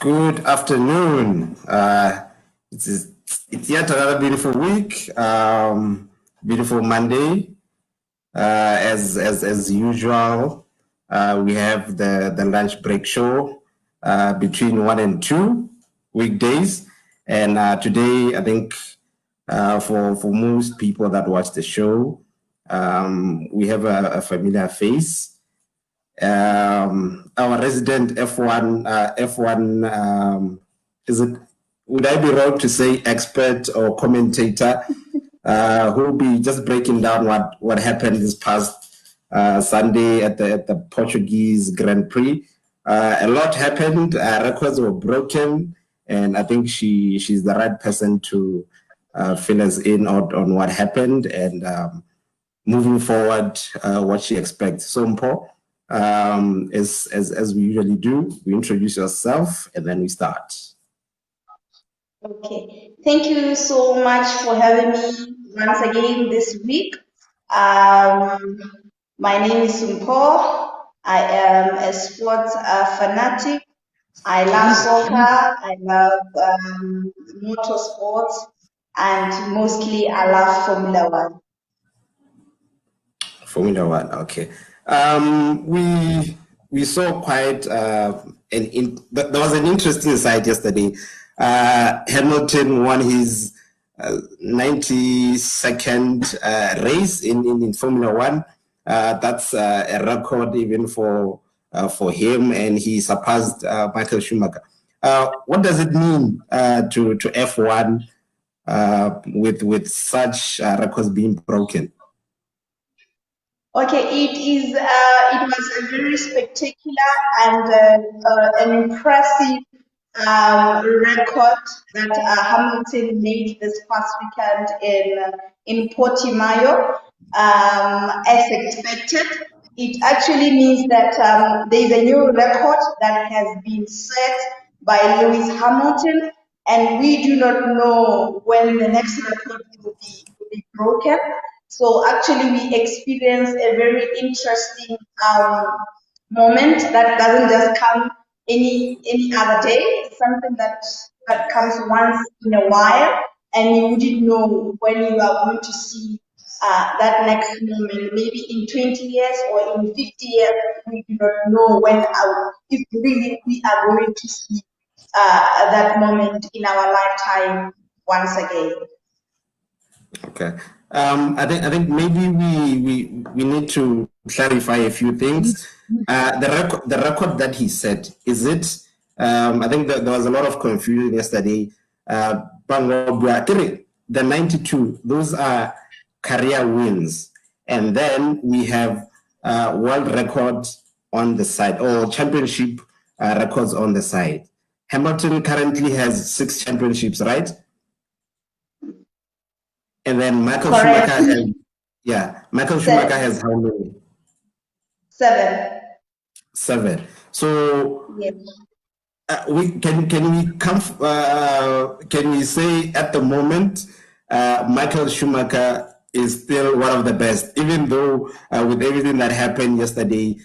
Good afternoon. It's, it's yet another beautiful week, beautiful Monday. As usual, we have the lunch break show between 1 and 2 weekdays. And today, I think for most people that watch the show, we have a familiar face. Our resident F1 is it, would I be wrong to say expert or commentator who will be just breaking down what happened this past Sunday at the Portuguese Grand Prix. A lot happened, records were broken, and I think she's the right person to fill us in on what happened and moving forward, what she expects. So Mpho, as we usually do, we introduce yourself and then we start. Okay, thank you so much for having me once again this week. My name is Mpho. I am a sports fanatic. I love soccer, I love motorsports, and mostly I love Formula One. Formula One, okay. We saw quite there was an interesting side yesterday. Hamilton won his 92nd race in Formula One. That's a record even for him, and he surpassed Michael Schumacher. What does it mean to F1 with such records being broken? Okay, it was a very spectacular and an impressive record that Hamilton made this past weekend in Portimao. As expected, it actually means that there is a new record that has been set by Lewis Hamilton, and we do not know when the next record will be broken. So actually, we experienced a very interesting moment that doesn't just come any other day. It's something that comes once in a while, and you wouldn't know when you are going to see that next moment. Maybe in 20 years or in 50 years, we do not know when if really we are going to see that moment in our lifetime once again. Okay. I think maybe we need to clarify a few things. The record that he set, is it? I think that there was a lot of confusion yesterday. The 92, those are career wins, and then we have world record on the side or championship records on the side. Hamilton currently has 6 championships, right? And then Michael Schumacher has, Michael Schumacher has how many? 7. 7. So yes. Can we say at the moment Michael Schumacher is still one of the best, even though with everything that happened yesterday,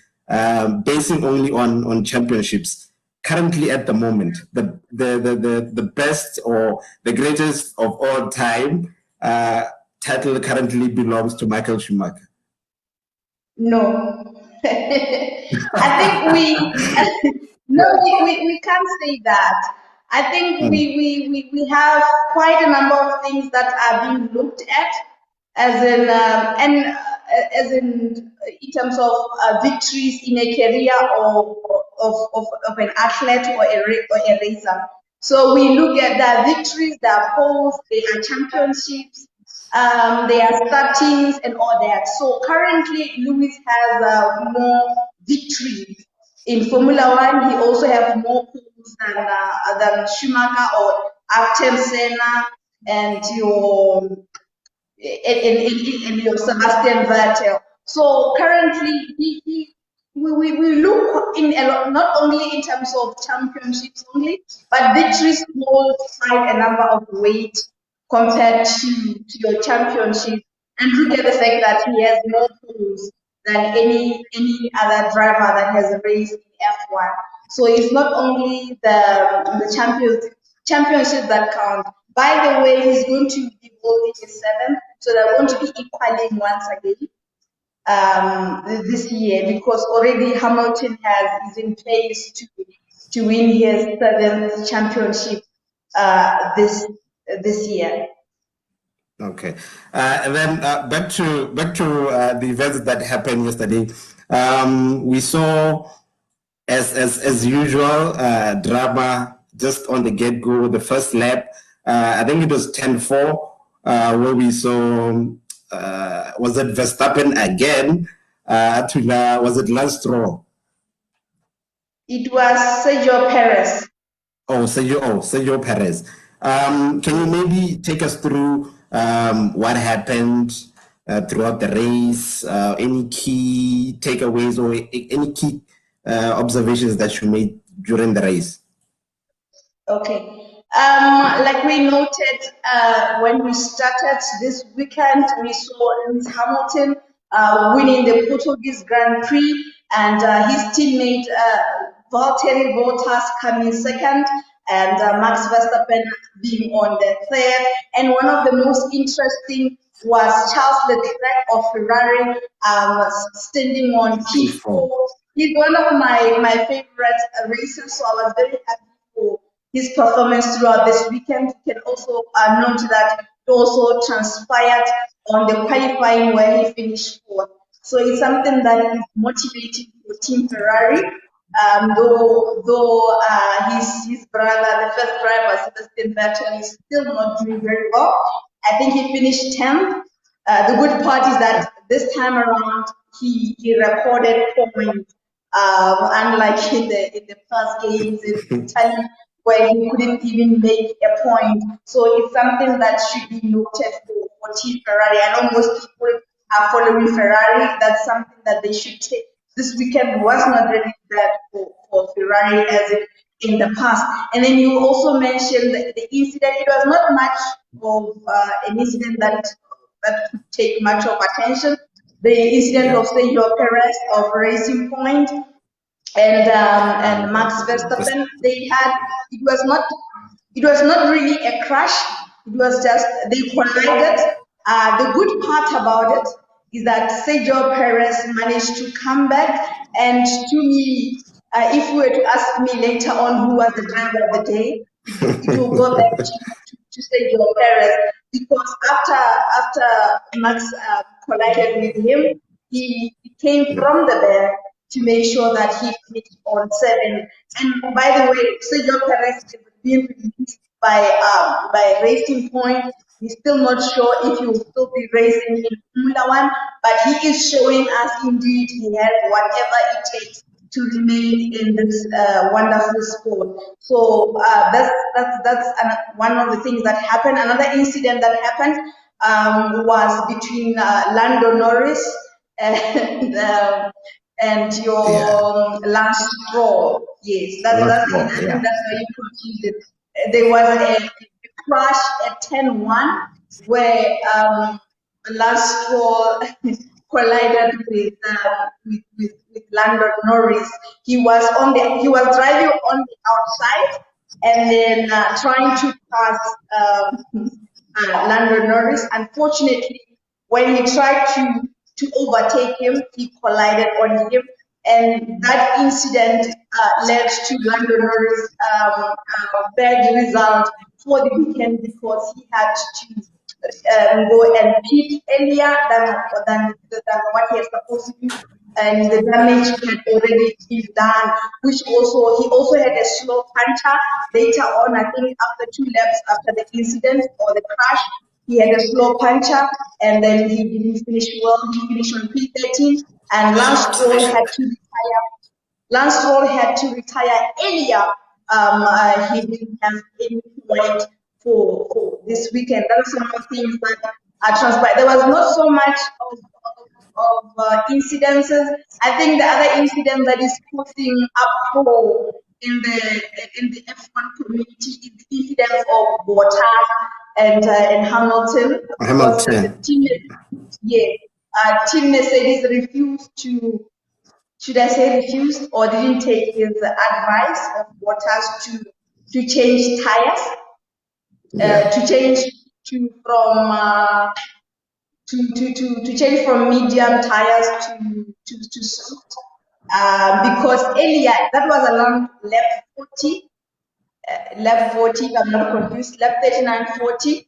basing only on championships. Currently, at the moment, the best or the greatest of all time title currently belongs to Michael Schumacher. No, I think we can't say that. I think we have quite a number of things that are being looked at as in terms of victories in a career or of an athlete or a racer. So we look at the victories, the poles, the championships, their startings and all that. So currently, Lewis has more victories in Formula One. He also has more poles than Schumacher or Ayrton Senna and your Sebastian Vettel. So currently, we look in a lot, not only in terms of championships only, but victories hold quite a number of weight compared to your championship. And look at the fact that he has more poles than any other driver that has raced in F1. So it's not only the championship that count. By the way, he's going to be holding his seventh, so they're going to be equaling once again this year, because already Hamilton is in place to win his seventh championship this year. Okay, and then back to the events that happened yesterday. We saw, as usual, drama just on the get-go, the first lap. I think it was 10-4, where we saw, was it Verstappen again? Was it Lance Stroll? It was Sergio Perez. Sergio Perez. Can you maybe take us through what happened throughout the race? Any key takeaways or any key observations that you made during the race? Okay. Like we noted when we started this weekend, we saw Lewis Hamilton winning the Portuguese Grand Prix, and his teammate Valtteri Bottas coming second, and Max Verstappen being on the third. And one of the most interesting was Charles Leclerc of Ferrari standing on P4. He's one of my favorite racers, so I was very happy for his performance throughout this weekend. You can also note that it also transpired on the qualifying where he finished fourth. So it's something that is motivating for Team Ferrari. Though his brother, the first driver, Sebastian Vettel, is still not doing very well. I think he finished 10th. The good part is that this time around he recorded points, unlike in the past games in Italy where he couldn't even make a point. So it's something that should be noted for Team Ferrari. I know most people are following Ferrari. That's something that they should take. This weekend was not really bad for Ferrari as in the past. And then you also mentioned the incident. It was not much of an incident that could take much of attention. The incident of Sergio Perez of Racing Point and Max Verstappen, it was not really a crash. It was just they collided. The good part about it is that Sergio Perez managed to come back, and to me, if you were to ask me later on who was the driver of the day, it will go back to Sergio Perez, because after Max collided with him, he came from the back to make sure that he finished on 7. And by the way, Sergio Perez is being released by Racing Point. He's still not sure if he will still be racing in Formula One, but he is showing us indeed he has whatever it takes to remain in this wonderful sport. So that's one of the things that happened. Another incident that happened was between Lando Norris and your Lance Stroll. Yes, that's it. I think that's how you confused it. There was a crash at 10-1 where Lance Stroll collided with Lando Norris. He was driving on the outside and then trying to pass Lando Norris. Unfortunately, when he tried to overtake him, he collided on him, and that incident led to Lando Norris' bad result for the weekend, because he had to go and pit earlier than what he was supposed to do, and the damage had already been done. He also had a slow puncher later on. I think after 2 laps after the incident or the crash, he had a slow puncher, and then he didn't finish well. He finished on P13, and Lance Stroll had to retire. Lance Stroll had to retire earlier. He didn't have any point for this weekend. That's some of the things that are transpired. There was not so much of incidences. I think the other incident that is causing uproar in the F1 community is the incident of Bottas and Hamilton. Because the team, team Mercedes refused should I say refused or didn't take his advice of Bottas to change tires, to change to change from medium tires to soft, because earlier that was around lap 40, if I'm not confused, lap 39:40.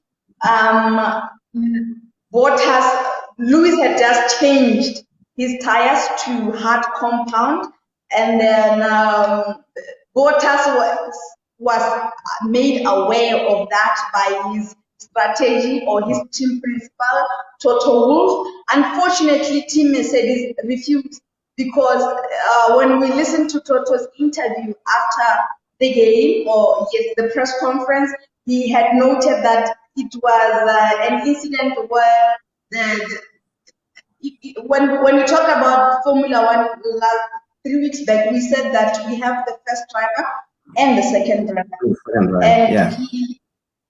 Bottas, Lewis had just changed his tires to hard compound, and then Bottas was made aware of that by his strategy or his team principal, Toto Wolff. Unfortunately, Team Mercedes refused because when we listened to Toto's interview after the game, or yes, the press conference, he had noted that it was an incident where when we talk about Formula One last 3 weeks back, we said that we have the first driver and the second driver. And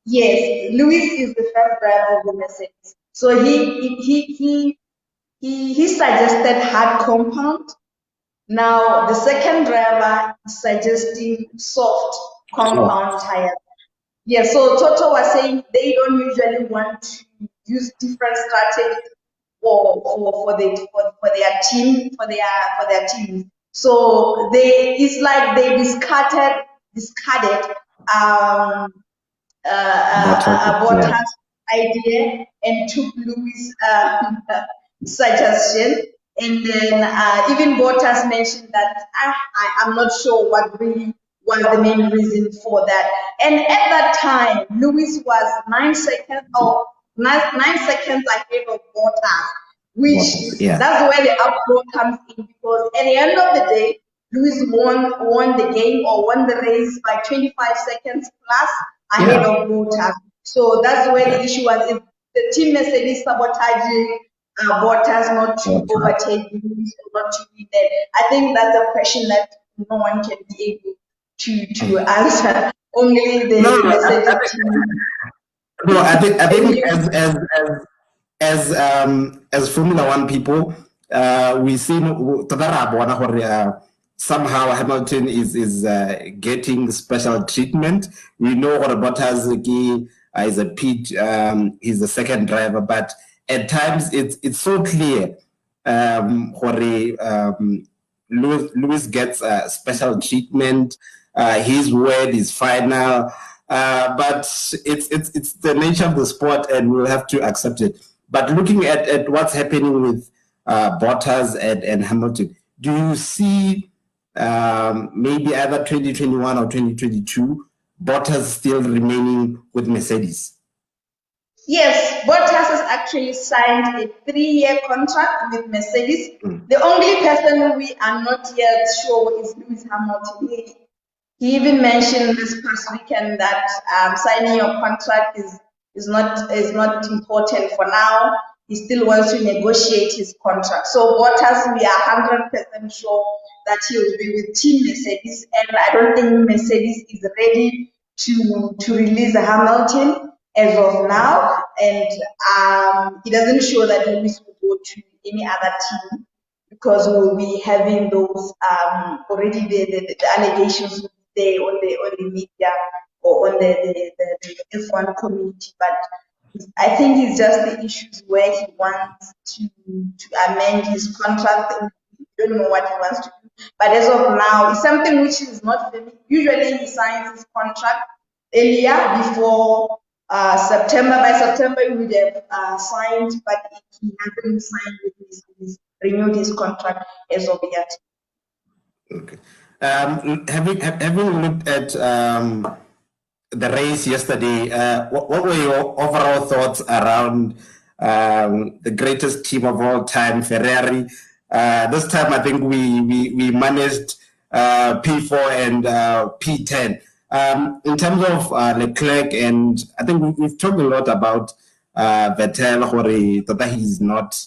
yes, Lewis is the first driver of the Mercedes. So he suggested hard compound. Now the second driver is suggesting soft compound tires. Yeah, so Toto was saying they don't usually want to use different strategies for their teams. So it's like they discarded Bottas' idea and took Lewis' suggestion. And then even Bottas mentioned that I'm not sure what really was the main reason for that. And at that time, Lewis was 9 seconds ahead of Bottas, which that's where the uproar comes in, because at the end of the day, Lewis won the game or won the race by 25 seconds plus ahead of Bottas. So that's where the issue was. Is the team Mercedes sabotaging Bottas not to overtake Lewis or not to be there? I think that's a question that no one can be able to answer. Only the Mercedes team. No, I think as Formula One people, we see somehow Hamilton is getting special treatment. We know what Bottas is a pit, he's the second driver, but at times it's so clear Lewis gets special treatment. His word is final. But it's the nature of the sport, and we'll have to accept it. But looking at what's happening with Bottas and Hamilton, do you see maybe either 2021 or 2022 Bottas still remaining with Mercedes? Yes, Bottas has actually signed a 3-year contract with Mercedes. The only person we are not yet sure is Lewis Hamilton. He even mentioned this past weekend that signing your contract is not important for now. He still wants to negotiate his contract. So Bottas, we are 100% sure that he will be with Team Mercedes, and I don't think Mercedes is ready to release Hamilton as of now, and he doesn't show that Lewis will go to any other team, because we'll be having those already the allegations there on the media or on the F1 community. But I think it's just the issues where he wants to amend his contract, and we don't know what he wants to do. But as of now, it's something which is not familiar. Usually he signs his contract earlier, before September. By September he would have signed, but he hasn't signed with Mercedes, renewed his contract as of yet. Okay. Having looked at the race yesterday, what were your overall thoughts around the greatest team of all time, Ferrari? This time, I think we managed P4 and P10. In terms of Leclerc, and I think we've talked a lot about Vettel, that he's not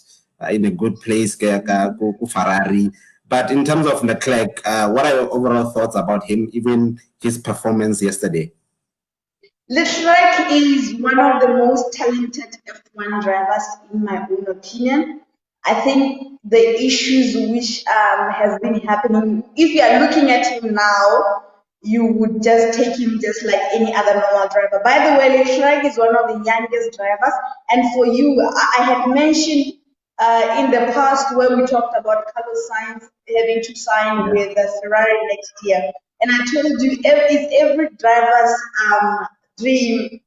in a good place, Ferrari. But in terms of Leclerc, what are your overall thoughts about him, even his performance yesterday? Leclerc is one of the most talented F1 drivers, in my own opinion. I think the issues which has been happening. If you are looking at him now, you would just take him just like any other normal driver. By the way, Leclerc is one of the youngest drivers, and for you, I had mentioned in the past where we talked about Carlos Sainz having to sign with Ferrari next year, and I told you it's every driver's dream,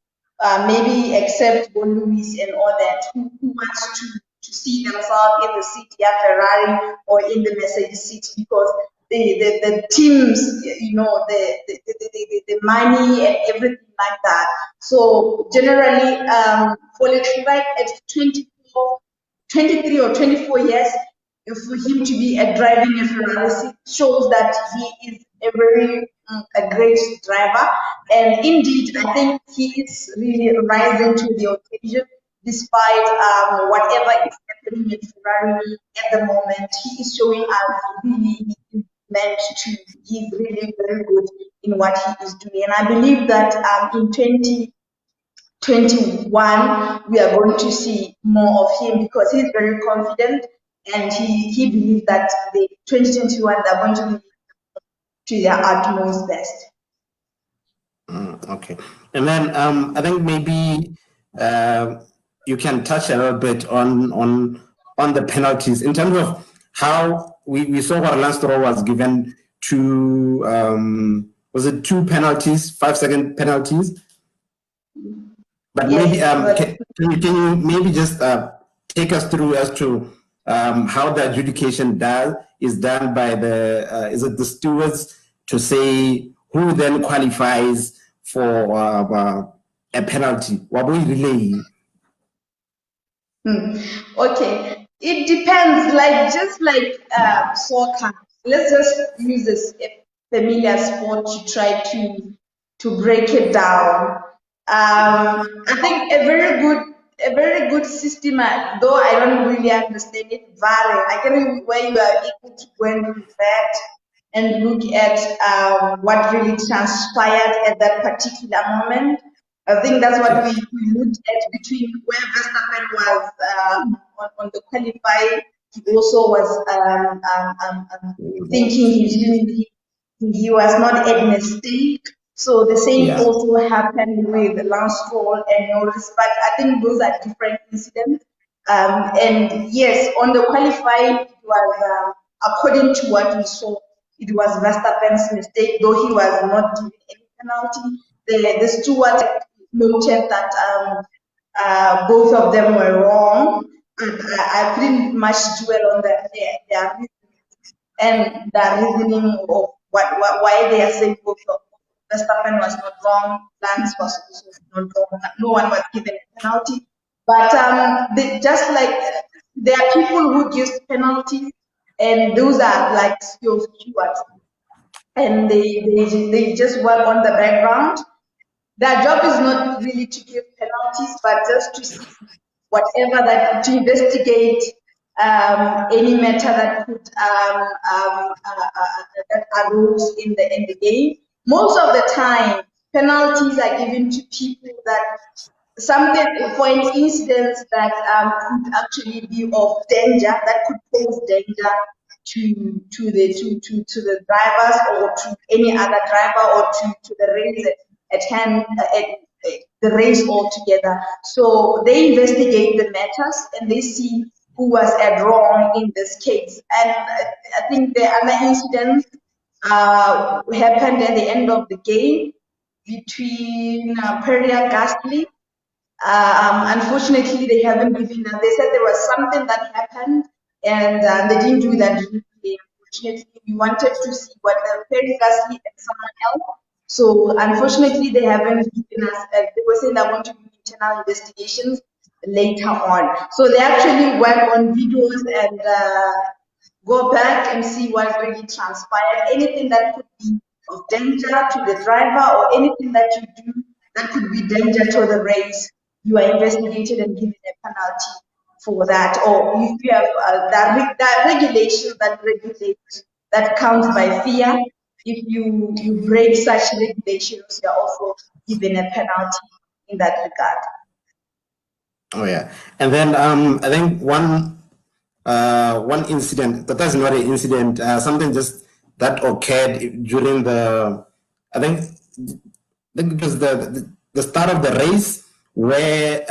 maybe except Bo Lewis and all that, who wants to see themselves in the city of Ferrari or in the Mercedes seat, because the teams, the money and everything like that. So generally, for Leclerc at 23 or 24 years, for him to be driving a Ferrari seat shows that he is a great driver. And indeed, I think he is really rising to the occasion despite whatever is happening in Ferrari at the moment. He is showing us really he is meant to. He's really very good in what he is doing. And I believe that in 2021, we are going to see more of him because he's very confident and he believes that the 2021 they're going to be to their utmost best. Okay. And then I think maybe you can touch a little bit on the penalties in terms of how we saw what Lance Stroll was given two, was it 2 penalties, 5-second penalties? But Yes, maybe can you maybe just take us through as to how the adjudication is done by the is it the stewards to say who then qualifies for a penalty? What we relay? Okay, it depends. Like just like soccer, let's just use this familiar sport to try to break it down. I think a very good system, though I don't really understand it. Vary. I can where you are able to go and look at and look at what really transpired at that particular moment. I think that's what we looked at between where Verstappen was on the qualifying. He also was thinking he was not at mistake. So the same also happened with Lance Stroll and Norris, but I think those are different incidents. And yes, on the qualifying, it was according to what we saw, it was Verstappen's mistake, though he was not given any penalty. The steward noted that both of them were wrong, and I couldn't much dwell on their reasoning and the reasoning of why they are saying both of Verstappen was not wrong, Lance was also not wrong, no one was given a penalty. But just like there are people who give penalties, and those are like skilled stewards, and they just work on the background. Their job is not really to give penalties, but just to see whatever to investigate any matter that could that arose in the game. Most of the time, penalties are given to people that something for an incident that could actually be of danger, that could pose danger to the drivers or to any other driver or to the race at hand, the race altogether. So they investigate the matters and they see who was at wrong in this case. And I think the other incident happened at the end of the game between Perrier Gasly. Unfortunately, they haven't given us. They said there was something that happened, and they didn't do that replay. Unfortunately, we wanted to see what the Perry Gasly and someone else. So unfortunately, they haven't given us. They were saying they want to do internal investigations later on. So they actually work on videos and go back and see what really transpired. Anything that could be of danger to the driver or anything that you do that could be danger to the race, you are investigated and given a penalty for that. Or if you have that regulations that regulate that counts by fear, if you break such regulations, you are also given a penalty in that regard. Oh yeah, and then I think one one incident. That is not an incident. Something just that occurred during I think it was the start of the race where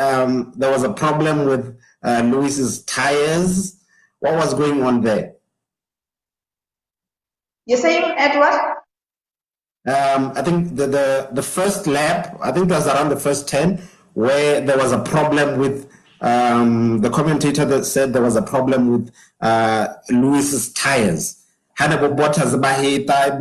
there was a problem with Lewis's tires. What was going on there? You're saying at what? I think the first lap, I think it was around the first 10, where there was a problem with the commentator that said there was a problem with Lewis's tires. Had a Bottas bahita,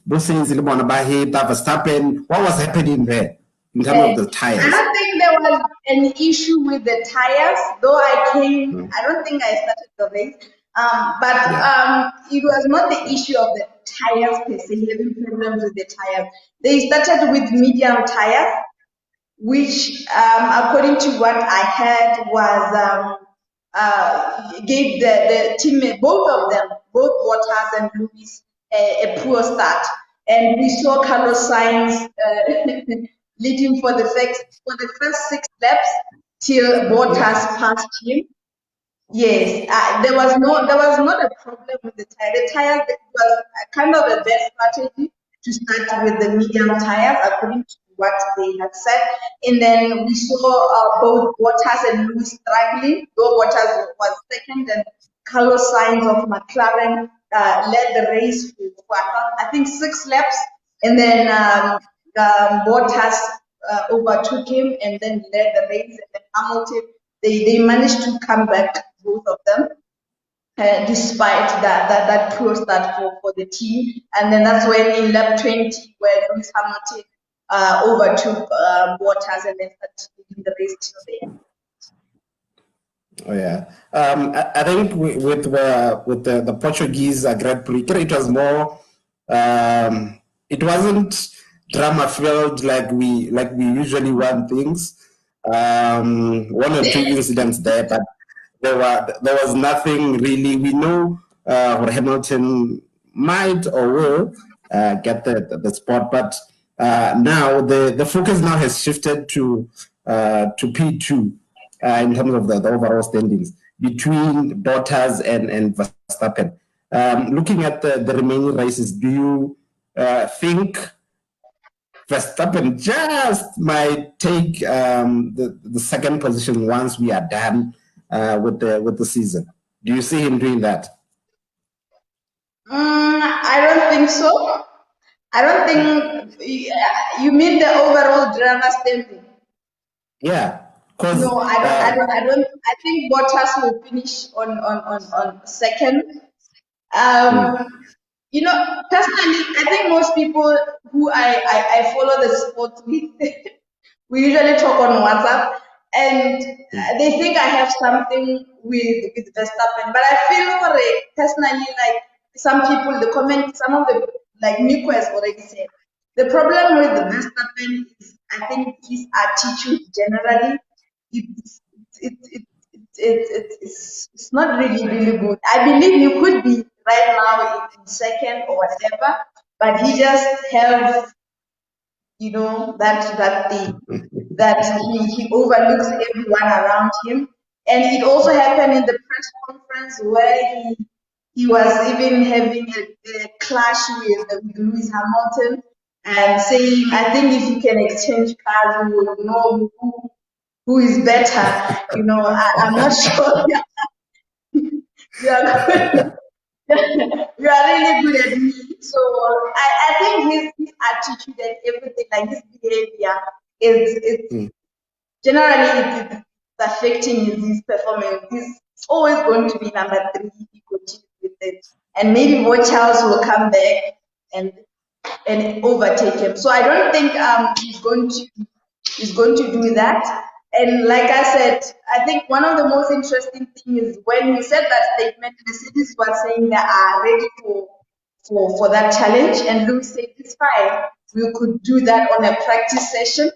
Busins Limon bahita, Verstappen. What was happening there in terms of the I tires? don't think there was an issue with the tires, though I don't think I started the race. But Yeah. it was not the issue of the tires per se, having problems with the tires. They started with medium tires, which, according to what I heard, was gave the teammate, both of them, both Waters and Lewis, a poor start. And we saw Carlos Sainz leading for the first 6 laps till Bottas passed him. Yes, there was not a problem with the tire. The tire was kind of a bad strategy to start with the medium tires, according to what they had said. And then we saw both Bottas and Lewis struggling. Though Bottas was second, and Carlos Sainz of McLaren led the race for I think 6 laps, and then Bottas overtook him and then led the race. And then Hamilton, they managed to come back, both of them, despite that poor start for the team. And then that's when in lap 20, where Lewis Hamilton overtook Bottas and then started leading the race till the end. Oh yeah, I think with the Portuguese Grand Prix, it was more. It wasn't drama filled like we usually want things. One or two incidents there, but there was nothing really. We know Hamilton might or will get the spot, but now the focus now has shifted to P2 in terms of the overall standings between Bottas and Verstappen. Looking at the remaining races, do you think Verstappen just might take the second position once we are done with the season? Do you see him doing that? I don't think so. I don't think you mean the overall drama standing. Yeah, because No, I think Bottas will finish on second. Um, Personally, I think most people who I follow the sport with, we usually talk on WhatsApp, and they think I have something with Verstappen. But I feel for it personally, like some people, some of the like Nico has already said, the problem with the Verstappen is I think his attitude generally, it's it, it, it's not really good. I believe you could be right now in second or whatever, but he just has, that thing that he overlooks everyone around him. And it also happened in the press conference where he was even having a clash with Lewis Hamilton and saying, I think if you can exchange cars, we will know who is better. I'm not sure. You are good. You are really good at me. So I think his attitude and everything, like his behavior, is generally it's affecting his performance. He's always going to be number 3 if he continues with it. And maybe more Charles will come back and overtake him. So I don't think he's going to do that. And like I said, I think one of the most interesting things is when he said that statement, Mercedes was saying they are ready for that challenge, and Lewis said it's fine. We could do that on a practice session,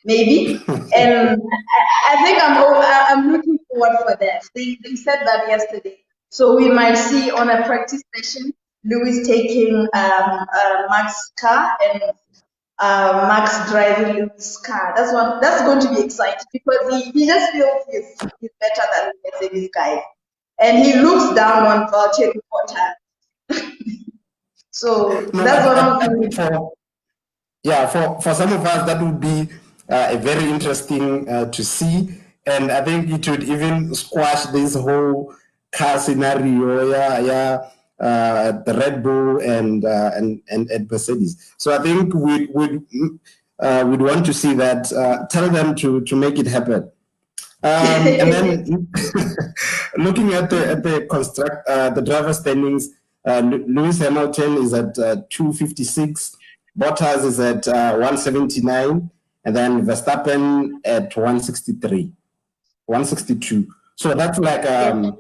maybe. And I think I'm looking forward for that. They said that yesterday, so we might see on a practice session Lewis taking Max's car and Max driving Lewis' car. That's going to be exciting because he just feels he's better than the Mercedes guys. and he looks down on Valtteri Bottas. So No, that's one I of think the. yeah, for some of us, that would be a very interesting to see. And I think it would even squash this whole car scenario, the Red Bull and Mercedes. So I think we'd want to see that, tell them to make it happen. And then looking at the driver standings, Lewis Hamilton is at 256, Bottas is at 179, and then Verstappen at 163, 162. So that's like a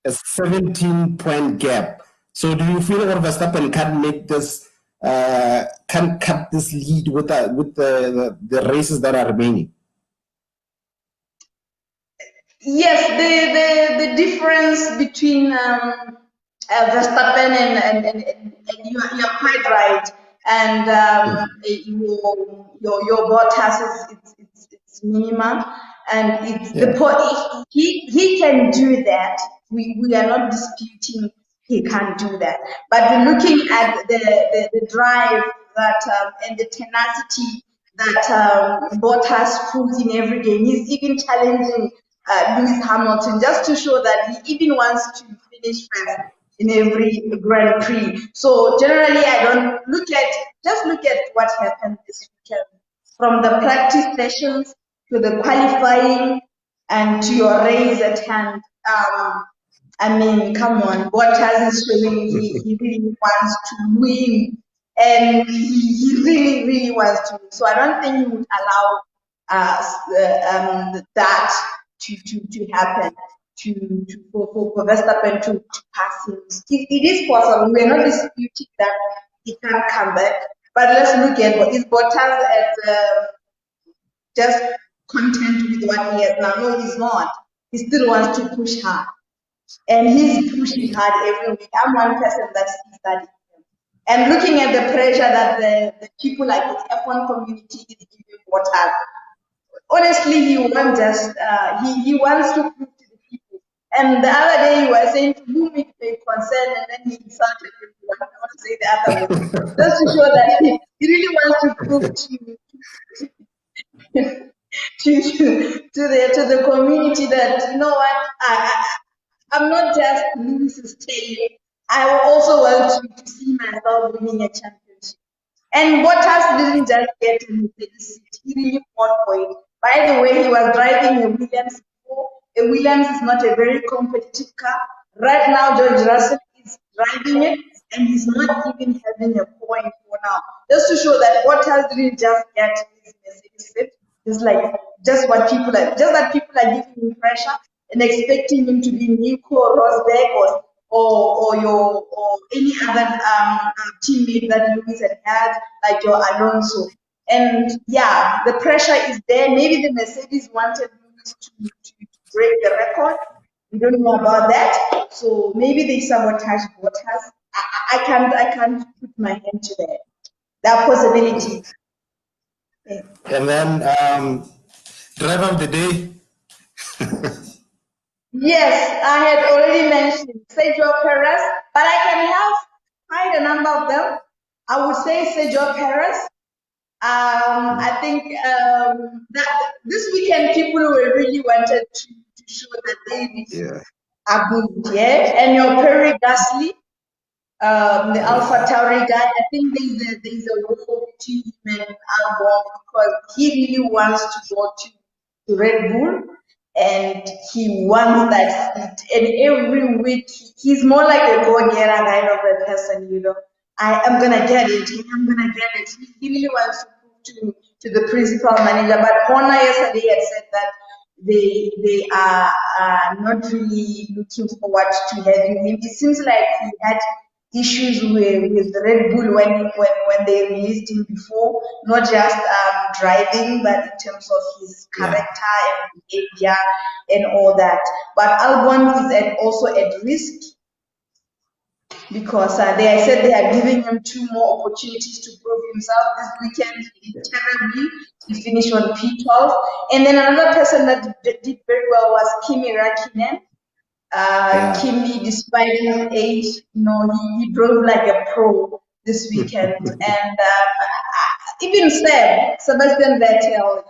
17-point gap. So do you feel that Verstappen can make this, can cut this lead with the races that are remaining? Yes, the difference between Verstappen and you're quite right. And your Bottas it's minimum, and it's the point. He can do that. We are not disputing he can't do that. But we're looking at the drive that and the tenacity that Bottas pulls in every game. He's even challenging Lewis Hamilton just to show that he even wants to finish first in every Grand Prix. So generally, I don't look at what happened this weekend, from the practice sessions to the qualifying and to your race at hand. I mean, come on, Bottas is showing he really wants to win, and he really, really wants to win. So I don't think he would allow that to happen, for Verstappen to pass him. It is possible. We're not disputing that he can't come back, but let's look at, is Bottas at just content with what he has now? No, he's not. He still wants to push hard. And he's pushing hard every week. I'm one person that sees that. And looking at the pressure that the people like the F1 community is giving Bottas, honestly, he wants just he wants to prove to the people. And the other day he was saying to whom it may concern, and then he insulted everyone. I want to say the other way, just to show that he really wants to prove to the community that, you know what, I'm not just Lewis's tail. I also want to see myself winning a championship. And Bottas didn't just get in the seat, he really fought for it. By the way, he was driving a Williams before. A Williams is not a very competitive car. Right now, George Russell is driving it, and he's not even having a point for now. Just to show that Bottas didn't just get his Mercedes seat. It's like just that people are giving him pressure and expecting him to be Nico Rosberg or any other teammate that Lewis had, like your Alonso. And yeah, the pressure is there. Maybe the Mercedes wanted Lewis to break the record. We don't know about that. So maybe they sabotage Bottas. I can't put my hand to that. That possibility. Okay. And then driver of the day. Yes, I had already mentioned Sergio Perez, but I can have quite a number of them. I would say Sergio Perez. I think that this weekend people were really wanted to show that they are good, yeah. And your Perry Gasly, the Alpha Tauri guy, I think there's a war between him and Albon, because he really wants to go to Red Bull, and he wants that seat. And every week he's more like a go-getter kind of a person, you know. I am gonna get it. I'm gonna get it. He really wants to prove to the principal manager. But Horner yesterday had said that they are not really looking forward to having him. It seems like he had issues with Red Bull when they released him before, not just driving, but in terms of his character and behavior and all that. But Albon is also at risk, because I said they are giving him 2 more opportunities to prove himself. This weekend he did terribly. He finished on P12. And then another person that did very well was Kimi Räikkönen. Kimi, despite his age, he drove like a pro this weekend. And even Sebastian Vettel,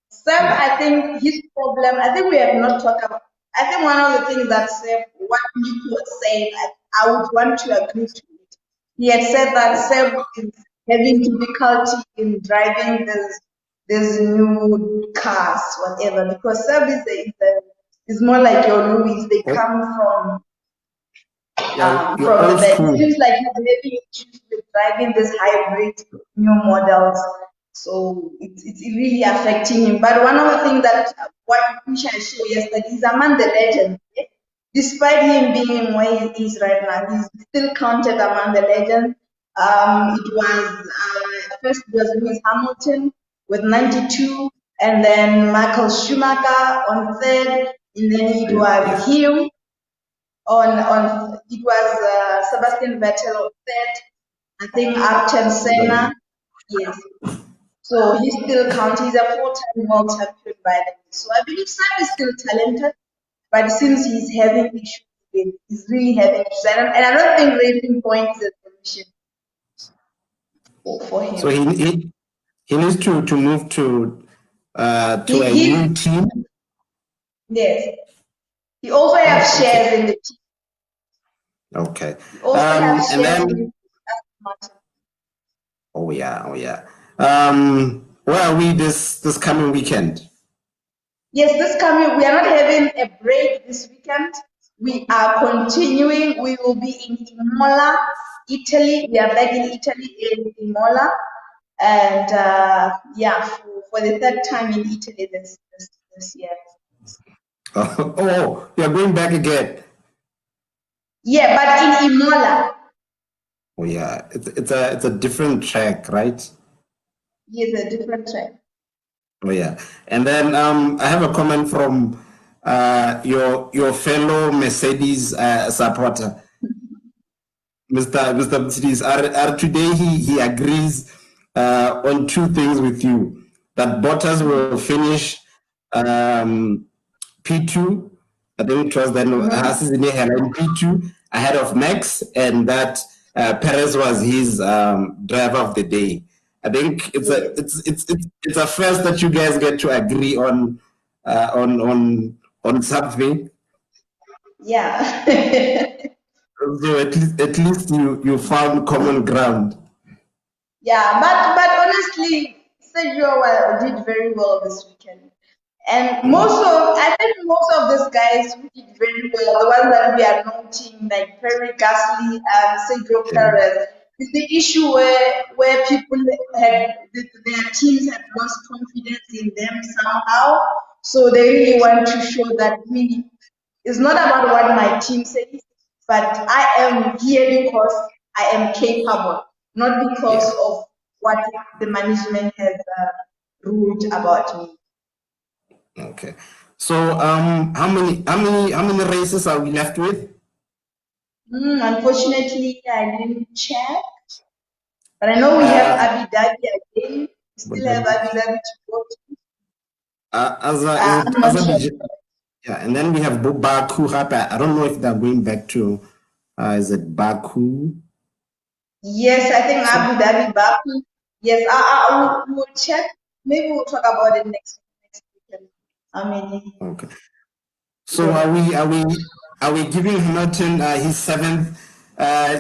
Seb, I think his problem, I think we have not talked about, I think one of the things that Seb, what Nico was saying, I would want to agree to it. He had said that Seb is having difficulty in driving these new cars, whatever, because Seb is more like your Louis. They come from old that. school. It seems like he's having issues with driving these hybrid new models. So it's really affecting him. But one of the things that which I showed yesterday, he's among the legends. Despite him being where he is right now, he's still counted among the legends. It was first it was Lewis Hamilton with 92, and then Michael Schumacher on third, and then it was him on it was Sebastian Vettel on third. I think Ayrton Senna, yes. So he's still counted. He's a four-time world champion by the way. So I believe Sam is still talented, but since he's having issues, he's really having issues. And I don't think Racing Point is a solution for him. So he needs to move to a new team. Yes. He also has shares in the team. Okay. He also has shares and then, in the oh yeah. Where are we this coming weekend? Yes, we are not having a break this weekend. We are continuing. We will be in Imola, Italy. We are back in Italy in Imola. And for the third time in Italy this year. Oh, you're going back again? Yeah, but in Imola. Oh yeah, it's a different track, right? Yes, a different track. Oh yeah, and then I have a comment from your fellow Mercedes supporter, Mr. Mercedes. Today he agrees on two things with you: that Bottas will finish P2. I think it was then Haas is in P2 ahead of Max, and that Perez was his driver of the day. I think it's a first that you guys get to agree on something. Yeah. So at least you found common ground. Yeah, but honestly, Sergio did very well this weekend. And I think most of these guys who did very well, the ones that we are noting, like Perry Gasly and Sergio Perez, is the issue where people their teams have lost confidence in them somehow. So they really want to show that really it's not about what my team says, but I am here because I am capable, not because of what the management has ruled about me. Okay. So how many races are we left with? Unfortunately, I didn't check, but I know we have Abu Dhabi again. We still have Abu Dhabi to go to. Yeah, and then we have Baku. I don't know if they're going back to. Is it Baku? Yes, I think Abu Dhabi, Baku. Yes, I will check. Maybe we'll talk about it next weekend. How many? Okay. So are we giving Hamilton his seventh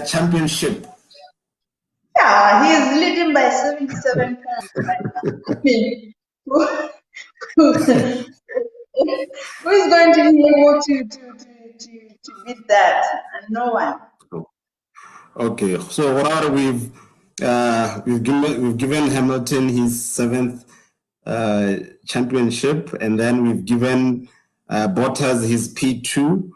championship? Yeah, he is leading by 77 points right now. I mean, who is going to be able to beat that? And no one. Okay, so what we've given Hamilton his seventh championship, and then we've given Bottas his P2,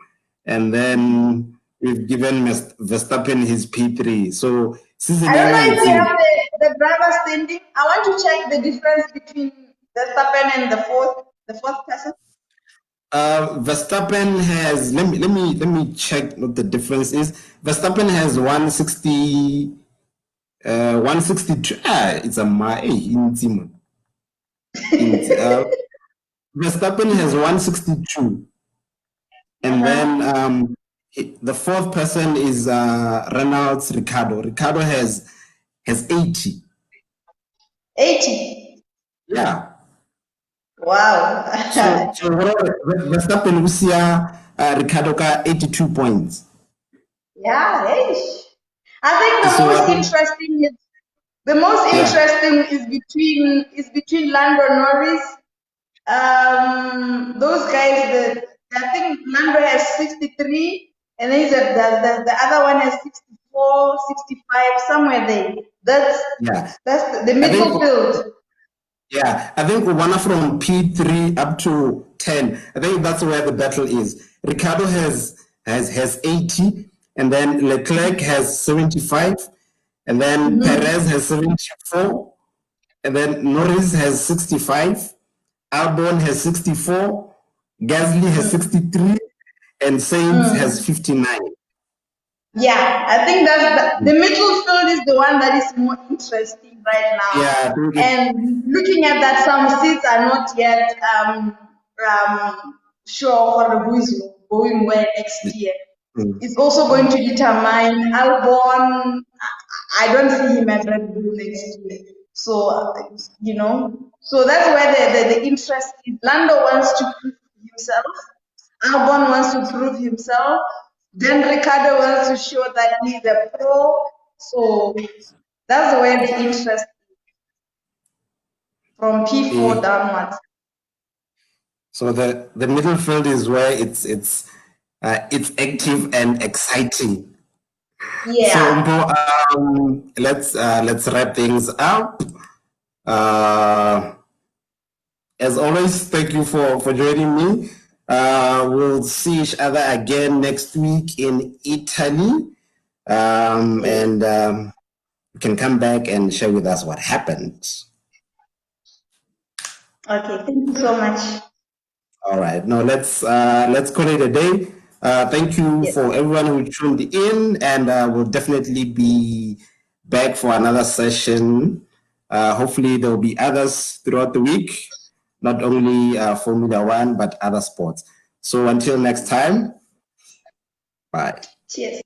and then we've given Verstappen his P3. So I don't know if you have the driver standing. I want to check the difference between Verstappen and the fourth person. Verstappen has let me check what the difference is. Verstappen has 160 162. It's a Verstappen has 162. And then the fourth person is Reynolds Ricardo. Ricardo has 80. 80. Yeah. Wow. So Verstappen Lucia Ricardo ka 82 points. Yeah, hey. I think So I think, the most yeah. interesting is between Lando Norris. Those guys that I think Lando has 63, and then the other one has 64, 65, somewhere there. That's the middle field. Yeah, I think one from P3 up to 10. I think that's where the battle is. Ricardo has 80, and then Leclerc has 75, and then Perez has 74, and then Norris has 65, Albon has 64, Gasly has 63, and Sainz has 59. Yeah, I think the middle field is the one that is more interesting right now. Yeah, and looking at that, some seats are not yet sure for who is going where next year. It's also going to determine Albon. I don't see him at Red Bull next year. So, so that's where the interest is. Lando wants to prove himself. Albon wants to prove himself. Then Ricardo wants to show that he's a pro. So that's where the interest is from P4 downwards. So the middle field is where it's active and exciting. Yeah. So Mpho, let's wrap things up. As always, thank you for joining me. We'll see each other again next week in Italy, and you can come back and share with us what happened. Okay, thank you so much. All right, now let's call it a day. Thank you for everyone who tuned in, and we'll definitely be back for another session. Hopefully, there will be others throughout the week, not only Formula One, but other sports. So until next time, bye. Cheers.